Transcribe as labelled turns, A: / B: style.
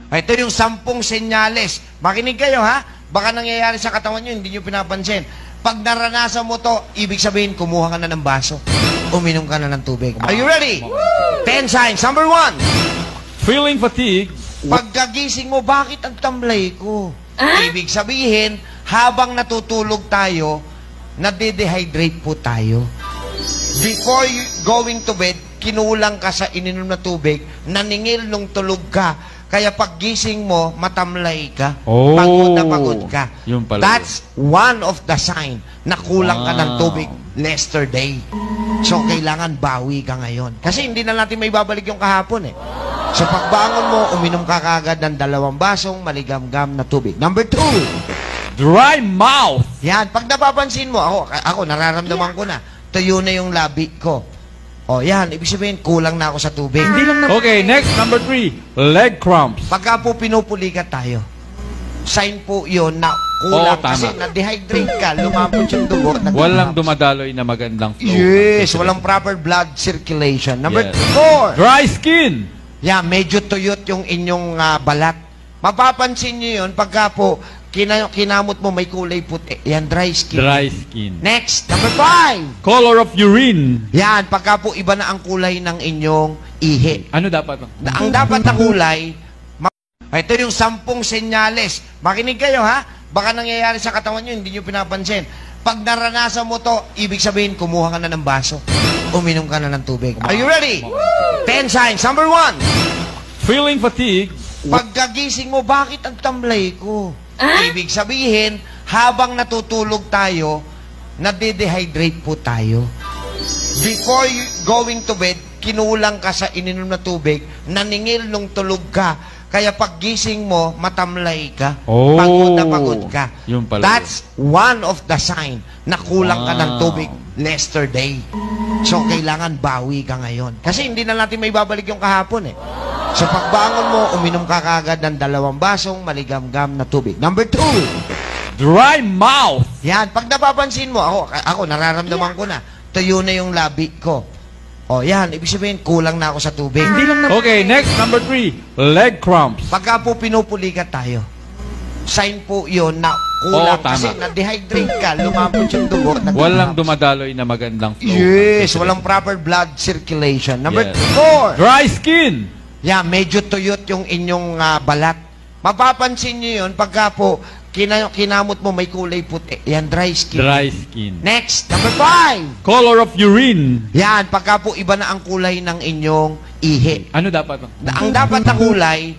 A: Ito yung 10 senyales. Makinig kayo, ha? Baka nangyayari sa katawan nyo, hindi nyo pinapansin. Pag naranasan mo to, ibig sabihin, kumuha ka na ng baso. Uminom ka na ng tubig. Are you ready? 10 signs. Number 1.
B: Feeling fatigue.
A: Pagkagising mo, bakit ang tamlay ko? Ibig sabihin, habang natutulog tayo, nade-dehydrate po tayo. Before going to bed, kinulang ka sa ininom na tubig, naningil nung tulog ka. Kaya pag gising mo, matamlay ka.
B: Oh,
A: pagod na pagod ka.
B: Yun pala.
A: That's one of the sign na kulang ka ng tubig yesterday. So, kailangan bawi ka ngayon. Kasi hindi na natin may babalik yung kahapon eh. So, pagbangon mo, uminom ka kagad ng 2 basong maligamgam na tubig. Number 2.
B: Dry mouth.
A: Yan. Pag napapansin mo, ako nararamdaman ko na, tuyo na yung labi ko. O, yan. Ibig sabihin, kulang na ako sa tubig.
B: Okay, next, number 3. Leg cramps.
A: Pagka po pinupulikat tayo, sign po yun na kulang.
B: Oo, tama.
A: Kasi na-dehydrate ka, lumapot yung dugo.
B: Walang dumadaloy na magandang flow.
A: Yes, walang proper blood circulation. Number
B: Yes.
A: 4.
B: Dry skin.
A: Yeah, medyo tuyot yung inyong balat. Mapapansin nyo yun pagka po kinamot mo may kulay puti. Yan, dry skin.
B: Dry skin.
A: Next, number 5.
B: Color of urine.
A: Yan, pagka po iba na ang kulay ng inyong ihi.
B: Ano dapat?
A: Ang dapat na kulay, ito yung 10 senyales. Makinig kayo, ha? Baka nangyayari sa katawan nyo, hindi nyo pinapansin. Pag naranasan mo to, ibig sabihin, kumuha ka na ng baso. Uminom ka na ng tubig. Are you ready? 10 signs. Number 1.
B: Feeling fatigue.
A: Pagkagising mo, bakit ang tamlay ko? Ibig sabihin, habang natutulog tayo, nade-dehydrate po tayo. Before going to bed, kinulang ka sa ininom na tubig, naningil nung tulog ka. Kaya pag gising mo, matamlay ka.
B: Oh,
A: pagod na pagod ka.
B: Yun pala.
A: That's one of the sign na kulang ka ng tubig yesterday. So, kailangan bawi ka ngayon. Kasi hindi na natin may babalik yung kahapon eh. So, pagbangon mo, uminom ka kagad ng 2 basong maligamgam na tubig. Number 2.
B: Dry mouth.
A: Yan. Pag napapansin mo, ako nararamdaman ko na, tuyo na yung labi ko. O, yan. Ibig sabihin, kulang na ako sa tubig.
B: Okay, next, number 3. Leg cramps.
A: Pagka po pinupulikat tayo, sign po yun na kulang.
B: Oo, tama.
A: Kasi na-dehydrate ka, lumapot yung dugo.
B: Walang dumadaloy na magandang flow.
A: Yes, walang proper blood circulation. Number
B: Yes.
A: 4.
B: Dry skin.
A: Yeah, medyo tuyot yung inyong balat. Mapapansin nyo yun pagka po kinamot mo may kulay puti. Yan, dry skin.
B: Dry skin.
A: Next, number 5.
B: Color of urine.
A: Yan, pagka po iba na ang kulay ng inyong ihi.
B: Ano dapat?
A: Ang dapat na kulay,